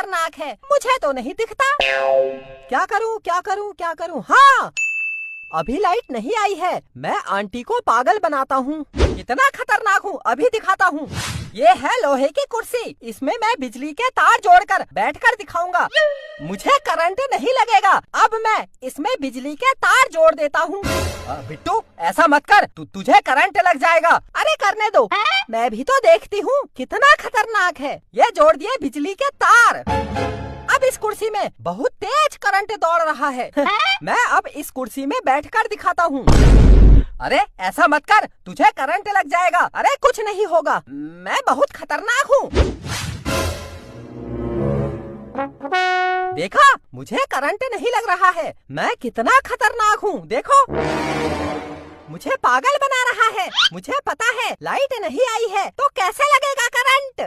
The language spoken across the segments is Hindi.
खतरनाक है, मुझे तो नहीं दिखता। क्या करूं क्या करूं क्या करूं? हाँ, अभी लाइट नहीं आई है, मैं आंटी को पागल बनाता हूँ। कितना खतरनाक हूँ, अभी दिखाता हूँ। ये है लोहे की कुर्सी, इसमें मैं बिजली के तार जोड़कर बैठकर दिखाऊंगा। मुझे करंट नहीं लगेगा, अब मैं इसमें बिजली के तार जोड़ देता हूँ। बिट्टू ऐसा मत कर, तुझे करंट लग जाएगा। अरे करने दो, मैं भी तो देखती हूँ कितना खतरनाक है। ये जोड़ दिए बिजली के तार। अब इस कुर्सी में बहुत तेज करंट दौड़ रहा है। मैं अब इस कुर्सी में बैठकर दिखाता हूँ। अरे ऐसा मत कर, तुझे करंट लग जाएगा। अरे कुछ नहीं होगा, मैं बहुत खतरनाक हूँ। देखा, मुझे करंट नहीं लग रहा है, मैं कितना खतरनाक हूँ। देखो, मुझे पागल बना रहा है। मुझे पता है लाइट नहीं आई है तो कैसे लगेगा करंट।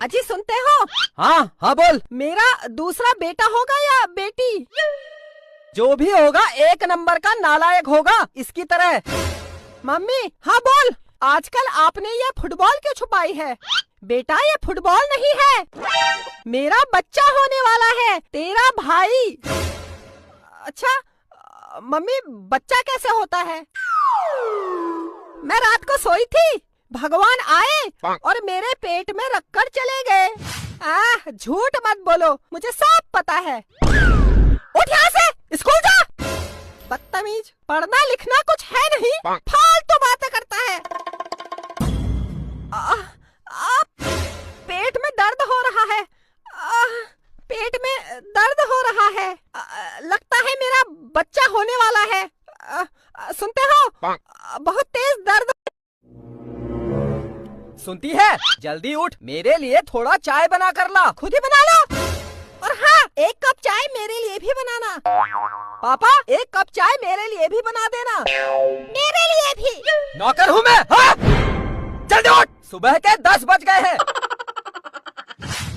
अजी सुनते हो? हाँ हाँ बोल। मेरा दूसरा बेटा होगा या बेटी? जो भी होगा एक नंबर का नालायक होगा इसकी तरह। मम्मी हाँ बोल। आजकल आपने ये फुटबॉल क्यों छुपाई है? बेटा ये फुटबॉल नहीं है, मेरा बच्चा होने वाला है, तेरा भाई। अच्छा मम्मी, बच्चा कैसे होता है? मैं रात को सोई थी, भगवान आए और मेरे पेट में रखकर चले गए। झूठ मत बोलो, मुझे सब पता है। उठ यहाँ से, स्कूल जा। बदतमीज, पढ़ना लिखना कुछ है नहीं, फालतू बातें करता है। पेट में दर्द हो रहा है। पेट में दर्द हो रहा है। लगता है मेरा बच्चा होने वाला है। सुनते हो? बहुत तेज दर्द। सुनती है? जल्दी उठ, मेरे लिए थोड़ा चाय बना कर ला। खुद ही बना लो। और हाँ, एक कप चाय मेरे लिए भी बनाना। पापा एक कप चाय मेरे लिए भी बना देना। मेरे लिए भी। नौकर हूँ मैं। हाँ? जल्दी उठ, सुबह के 10 बज गए हैं।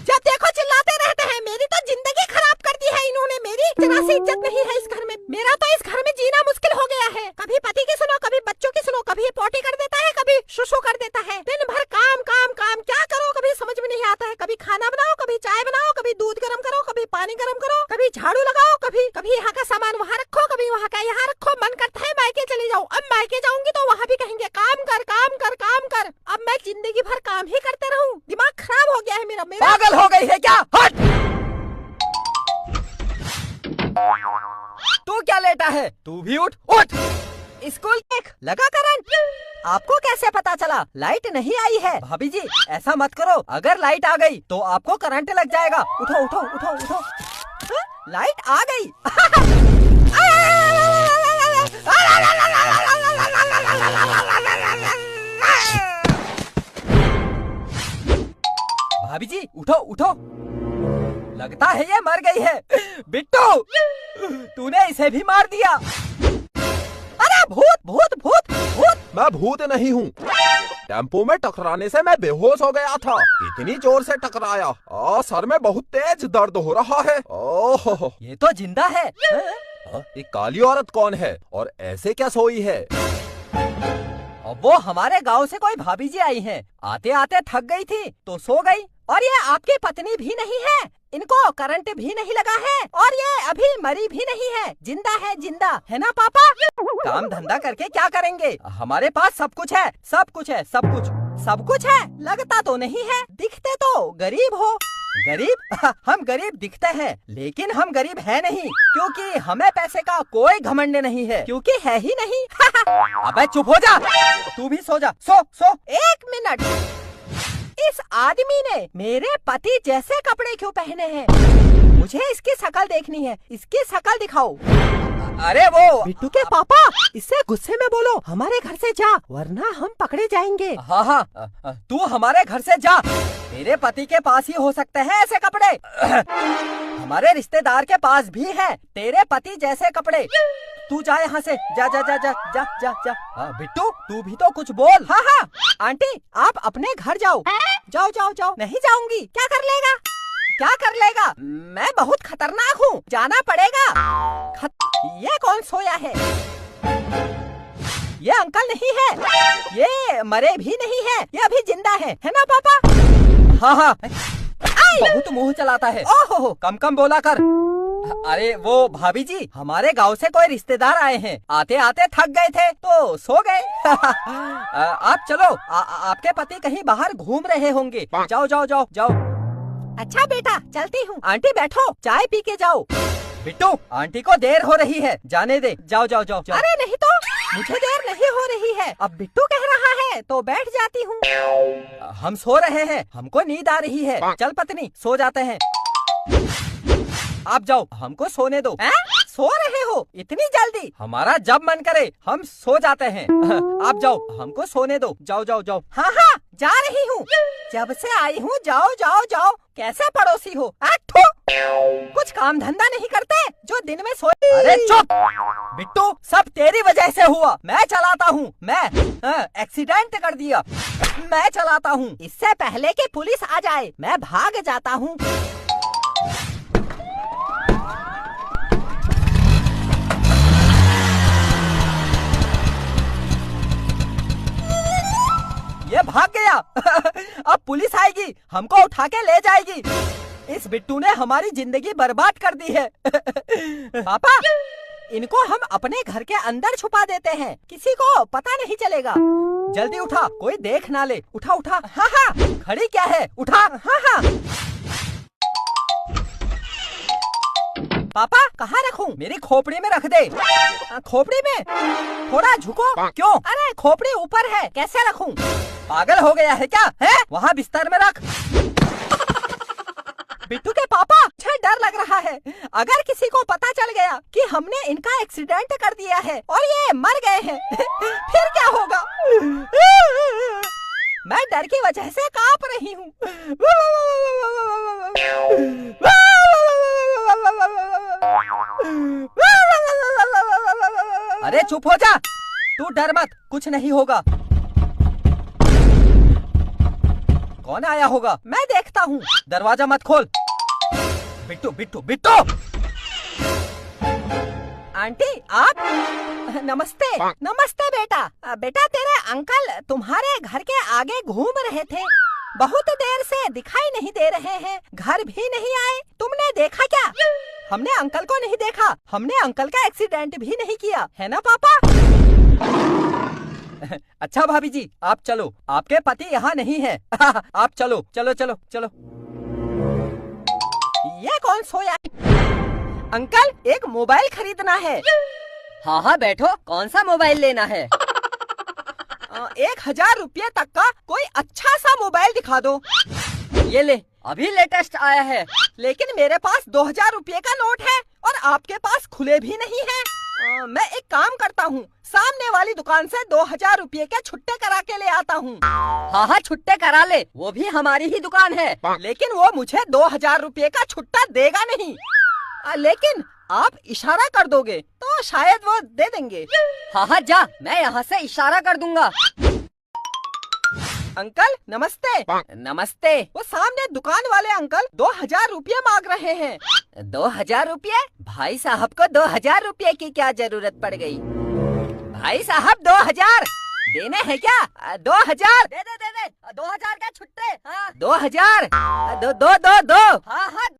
जब देखो चिल्लाते रहते हैं। मेरी तो जिंदगी खराब कर दी है इन्होंने। मेरी जरा सी इज्जत नहीं है इस घर में। मेरा तो इस घर में जीना मुश्किल हो गया है। कभी पति की सुनो, कभी बच्चों की सुनो, कभी पोटी कर देता है, कभी शुशु कर देता है। दिन भर काम काम काम, क्या करो कभी समझ में नहीं आता है। कभी खाना बनाओ, कभी चाय बनाओ, कभी दूध गर्म करो, कभी पानी गर्म करो, कभी झाड़ू लगाओ, कभी यहाँ का सामान वहाँ रखो, कभी वहाँ का यहाँ रखो। मन करता है मायके चली जाऊँ। अब मायके जाऊंगी तो वहाँ भी कहेंगे काम कर काम कर काम कर। अब मैं जिंदगी भर काम ही करते रहूँ। दिमाग खराब हो गया है मेरा। पागल हो गई है क्या? हट! तू क्या लेटा है? तू भी उठ। उठ! स्कूल देख, लगा करंट। आपको कैसे पता चला? लाइट नहीं आई है। भाभी जी ऐसा मत करो, अगर लाइट आ गई तो आपको करंट लग जाएगा। उठो उठो उठो उठो। लाइट आ गई। भाभी जी उठो उठो, लगता है ये मर गई है। बिट्टू, तूने इसे भी मार दिया। अरे भूत भूत भूत भूत। मैं भूत नहीं हूँ, टेम्पो में टकराने से मैं बेहोश हो गया था। इतनी जोर से टकराया, सर में बहुत तेज दर्द हो रहा है। ओह, ये तो जिंदा है। ये काली औरत कौन है और ऐसे क्या सोई है? अब वो हमारे गांव से कोई भाभी जी आई हैं। आते आते थक गई थी तो सो गई। और ये आपकी पत्नी भी नहीं है, इनको करंट भी नहीं लगा है, और ये अभी मरी भी नहीं है, जिंदा है ना पापा? काम धंधा करके क्या करेंगे? हमारे पास सब कुछ है, सब कुछ है, सब कुछ। सब कुछ है, लगता तो नहीं है। दिखते तो गरीब हो। गरीब? हम गरीब दिखते हैं, लेकिन हम गरीब है नहीं, क्योंकि हमें पैसे का कोई घमंड नहीं है। क्योंकि है ही नहीं। अबे चुप हो जा, तू भी सो जा। सो सो। 1 मिनट, इस आदमी ने मेरे पति जैसे कपड़े क्यों पहने हैं? मुझे इसकी शकल देखनी है, इसकी शकल दिखाओ। अरे वो बिट्टू के पापा, इससे गुस्से में बोलो हमारे घर से जा, वरना हम पकड़े जाएंगे। हाँ हाँ, तू हमारे घर से जा। तेरे पति के पास ही हो सकते हैं ऐसे कपड़े। हमारे रिश्तेदार के पास भी है तेरे पति जैसे कपड़े। तू जा यहाँ से, जा जा जा जा जा जा जा। बिट्टू तू भी तो कुछ बोल। हाँ हाँ आंटी, आप अपने घर जाओ। जाओ जाओ जाओ। नहीं जाऊंगी। क्या कर लेगा? क्या कर लेगा? मैं बहुत खतरनाक हूँ, जाना पड़ेगा। ये कौन सोया है? ये अंकल नहीं है, ये मरे भी नहीं है, ये अभी जिंदा है ना पापा? हाँ हाँ। बहुत मुंह चलाता है। ओहो, कम कम बोला कर। अरे वो भाभी जी, हमारे गांव से कोई रिश्तेदार आए हैं, आते आते थक गए थे तो सो गए। आप चलो, आपके पति कहीं बाहर घूम रहे होंगे। जाओ जाओ जाओ जाओ। अच्छा बेटा, चलती हूँ। आंटी बैठो, चाय पी के जाओ। बिट्टू, आंटी को देर हो रही है, जाने दे। जाओ जाओ जाओ, जाओ। अरे नहीं तो, मुझे देर नहीं हो रही है। अब बिट्टू कह रहा है तो बैठ जाती हूँ। हम सो रहे हैं, हमको नींद आ रही है। चल पत्नी, सो जाते हैं। आप जाओ, हमको सोने दो। सो रहे हो इतनी जल्दी? हमारा जब मन करे हम सो जाते हैं। आप जाओ, हमको सोने दो। जाओ जाओ जाओ। हाँ हाँ, जा रही हूँ। जब से आई हूँ, जाओ जाओ जाओ। कैसे पड़ोसी हो? ठो, कुछ काम धंधा नहीं करते जो दिन में सो। अरे चुप बिट्टू, सब तेरी वजह से हुआ। मैं चलाता हूँ, मैं एक्सीडेंट कर दिया, मैं चलाता हूँ। इससे पहले कि पुलिस आ जाए मैं भाग जाता हूँ। ये भाग गया। अब पुलिस आएगी, हमको उठा के ले जाएगी। इस बिट्टू ने हमारी जिंदगी बर्बाद कर दी है। पापा, इनको हम अपने घर के अंदर छुपा देते हैं, किसी को पता नहीं चलेगा। जल्दी उठा, कोई देख ना ले। उठा उठा। हाँ हाँ, खड़ी क्या है, उठा। हाँ हाँ। पापा, कहाँ रखूं? मेरी खोपड़ी में रख दे। खोपड़ी में? थोड़ा झुको। क्यों? अरे खोपड़ी ऊपर है, कैसे रखूं? पागल हो गया है क्या? है वहाँ बिस्तर में रख। बिट्टू के पापा, मुझे डर लग रहा है। अगर किसी को पता चल गया कि हमने इनका एक्सीडेंट कर दिया है और ये मर गए हैं, फिर क्या होगा? मैं डर की वजह से कांप रही हूँ। अरे चुप हो जा, तू डर मत, कुछ नहीं होगा। कौन आया होगा? मैं देखता हूँ। दरवाजा मत खोल। बिट्टू बिट्टू बिट्टू। आंटी, आप? नमस्ते। नमस्ते बेटा। बेटा, तेरे अंकल तुम्हारे घर के आगे घूम रहे थे, बहुत देर से दिखाई नहीं दे रहे हैं, घर भी नहीं आए। तुमने देखा क्या? हमने अंकल को नहीं देखा, हमने अंकल का एक्सीडेंट भी नहीं किया, है ना पापा? अच्छा भाभी जी, आप चलो, आपके पति यहाँ नहीं है। आप चलो चलो चलो चलो। ये कौन सोया? अंकल, एक मोबाइल खरीदना है। हाँ हाँ बैठो, कौन सा मोबाइल लेना है? 1000 रुपये तक का कोई अच्छा सा मोबाइल दिखा दो। ये ले, अभी लेटेस्ट आया है। लेकिन मेरे पास 2000 रुपये का नोट है और आपके पास खुले भी नहीं है। मैं एक काम करता हूँ, सामने वाली दुकान से 2000 रुपये के छुट्टे करा के ले आता हूँ। हाँ हाँ, छुट्टे करा ले, वो भी हमारी ही दुकान है। लेकिन वो मुझे 2000 रुपये का छुट्टा देगा नहीं। लेकिन आप इशारा कर दोगे तो शायद वो दे देंगे। हाँ हाँ जा, मैं यहाँ से इशारा कर दूंगा। अंकल नमस्ते। नमस्ते। वो सामने दुकान वाले अंकल 2000 रुपये मांग रहे हैं। 2000 रुपये? भाई साहब को 2000 रुपये की क्या जरूरत पड़ गई? भाई साहब 2000 देने हैं क्या? 2000 दे दे दे दे, 2000 का छुट्टे। हाँ 2000, दो दो दो दो। हाँ हाँ